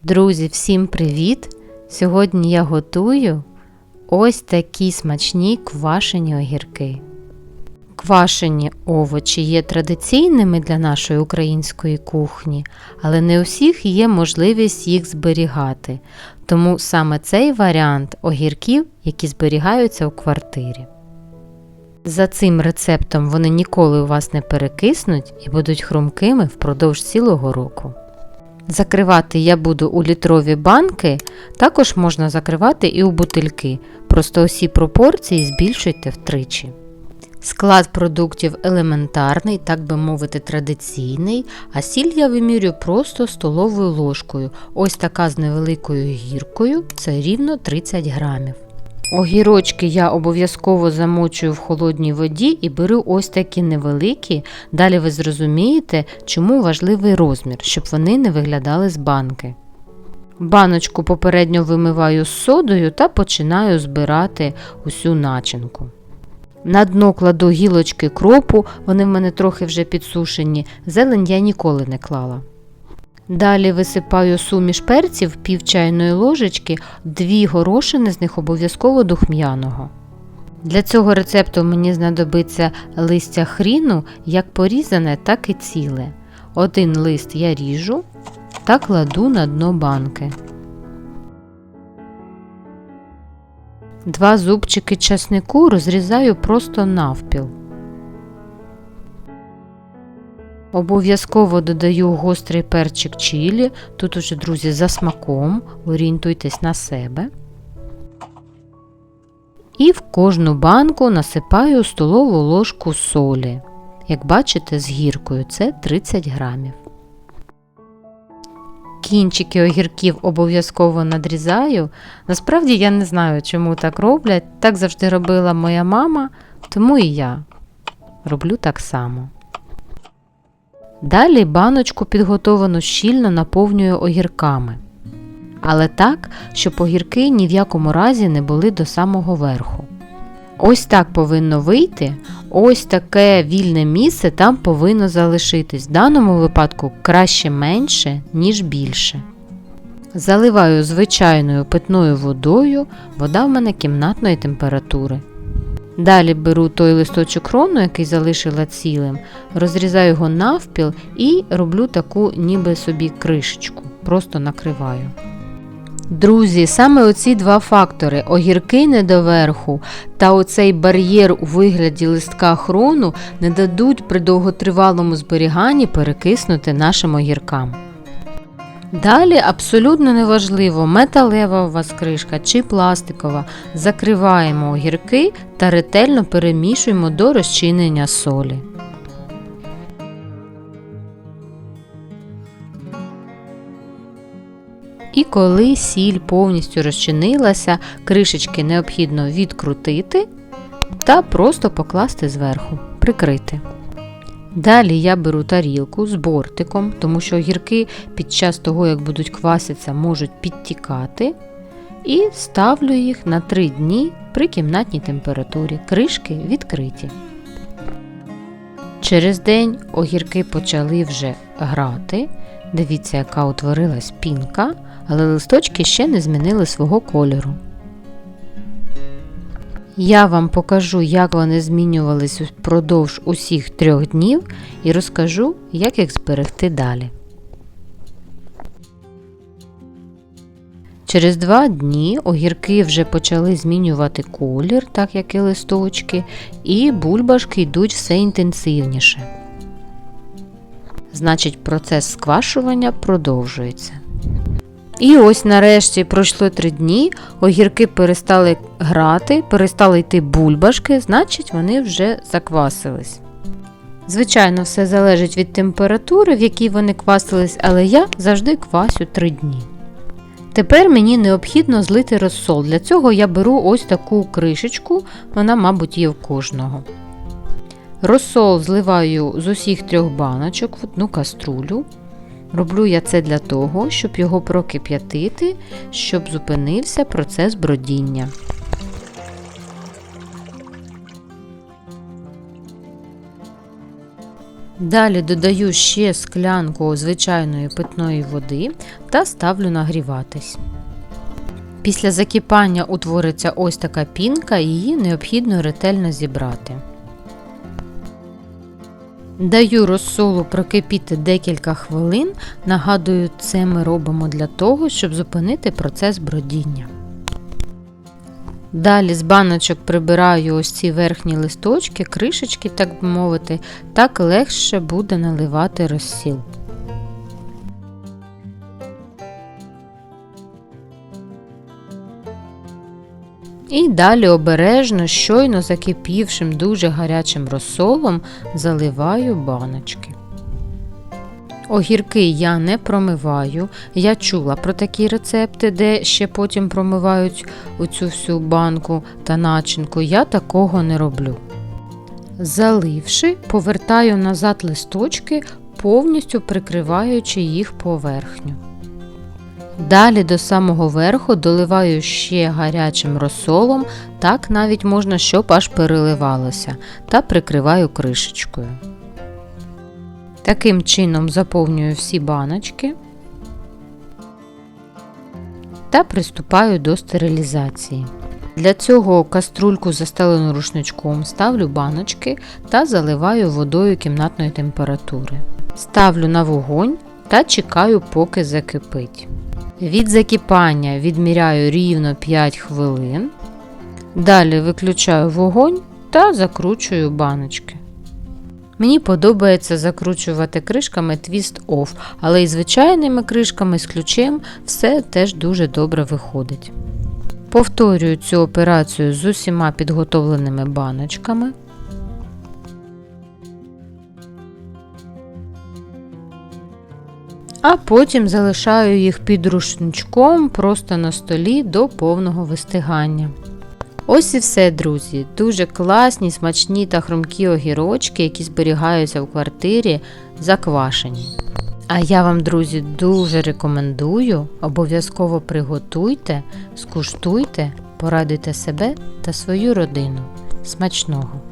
Друзі, всім привіт! Сьогодні я готую ось такі смачні квашені огірки. Квашені овочі є традиційними для нашої української кухні, але не у всіх є можливість їх зберігати, тому саме цей варіант огірків, які зберігаються у квартирі. За цим рецептом вони ніколи у вас не перекиснуть і будуть хрумкими впродовж цілого року. Закривати я буду у літрові банки, також можна закривати і у бутильки, просто усі пропорції збільшуйте втричі. Склад продуктів елементарний, так би мовити традиційний, а сіль я вимірюю просто столовою ложкою, ось така з невеликою гіркою, це рівно 30 грамів. Огірочки я обов'язково замочую в холодній воді і беру ось такі невеликі, далі ви зрозумієте, чому важливий розмір, щоб вони не виглядали з банки. Баночку попередньо вимиваю з содою та починаю збирати усю начинку. На дно кладу гілочки кропу, вони в мене трохи вже підсушені, зелень я ніколи не клала. Далі висипаю суміш перців пів чайної ложечки, 2 горошини, з них обов'язково духмяного. Для цього рецепту мені знадобиться листя хріну, як порізане, так і ціле. 1 лист я ріжу та кладу на дно банки. 2 зубчики часнику розрізаю просто навпіл. Обов'язково додаю гострий перчик чилі, тут уже, друзі, за смаком, орієнтуйтесь на себе. І в кожну банку насипаю столову ложку солі. Як бачите, з гіркою, це 30 грамів. Кінчики огірків обов'язково надрізаю. Насправді я не знаю, чому так роблять. Так завжди робила моя мама, тому і я роблю так само. Далі баночку підготовану щільно наповнюю огірками. Але так, щоб огірки ні в якому разі не були до самого верху. Ось так повинно вийти, ось таке вільне місце там повинно залишитись. В даному випадку краще менше, ніж більше. Заливаю звичайною питною водою, вода в мене кімнатної температури. Далі беру той листочок рону, який залишила цілим, розрізаю його навпіл і роблю таку ніби собі кришечку, просто накриваю. Друзі, саме оці 2 фактори – огірки не доверху та оцей бар'єр у вигляді листка хрону не дадуть при довготривалому зберіганні перекиснути нашим огіркам. Далі абсолютно неважливо, металева у вас кришка чи пластикова, закриваємо огірки та ретельно перемішуємо до розчинення солі. І коли сіль повністю розчинилася, кришечки необхідно відкрутити та просто покласти зверху, прикрити. Далі я беру тарілку з бортиком, тому що огірки під час того, як будуть кваситися, можуть підтікати. І ставлю їх на 3 дні при кімнатній температурі, кришки відкриті. Через день огірки почали вже грати. Дивіться, яка утворилась пінка, але листочки ще не змінили свого кольору. Я вам покажу, як вони змінювались впродовж усіх 3 днів і розкажу, як їх зберегти далі. Через 2 дні огірки вже почали змінювати колір, так як і листочки, і бульбашки йдуть все інтенсивніше. Значить, процес сквашування продовжується. І ось нарешті пройшло 3 дні, огірки перестали грати, перестали йти бульбашки, значить вони вже заквасились. Звичайно, все залежить від температури, в якій вони квасились, але я завжди квасю 3 дні. Тепер мені необхідно злити розсол. Для цього я беру ось таку кришечку, вона, мабуть, є в кожного. Розсол зливаю з усіх 3 баночок в одну каструлю. Роблю я це для того, щоб його прокип'ятити, щоб зупинився процес бродіння. Далі додаю ще склянку звичайної питної води та ставлю нагріватись. Після закипання утвориться ось така пінка, її необхідно ретельно зібрати. Даю розсолу прокипіти декілька хвилин. Нагадую, це ми робимо для того, щоб зупинити процес бродіння. Далі з баночок прибираю ось ці верхні листочки, кришечки, так би мовити, так легше буде наливати розсіл. І далі обережно, щойно закипівшим дуже гарячим розсолом заливаю баночки. Огірки я не промиваю. Я чула про такі рецепти, де ще потім промивають оцю всю банку та начинку. Я такого не роблю. Заливши, повертаю назад листочки, повністю прикриваючи їх поверхню. Далі до самого верху доливаю ще гарячим розсолом, так навіть можна, щоб аж переливалося, та прикриваю кришечкою. Таким чином заповнюю всі баночки та приступаю до стерилізації. Для цього каструльку застелену рушничком ставлю баночки та заливаю водою кімнатної температури. Ставлю на вогонь та чекаю, поки закипить. Від закипання відміряю рівно 5 хвилин. Далі виключаю вогонь та закручую баночки. Мені подобається закручувати кришками Twist Off, але і звичайними кришками з ключем все теж дуже добре виходить. Повторюю цю операцію з усіма підготовленими баночками. А потім залишаю їх під рушничком просто на столі до повного вистигання. Ось і все, друзі. Дуже класні, смачні та хрумкі огірочки, які зберігаються в квартирі, заквашені. А я вам, друзі, дуже рекомендую, обов'язково приготуйте, скуштуйте, порадуйте себе та свою родину. Смачного!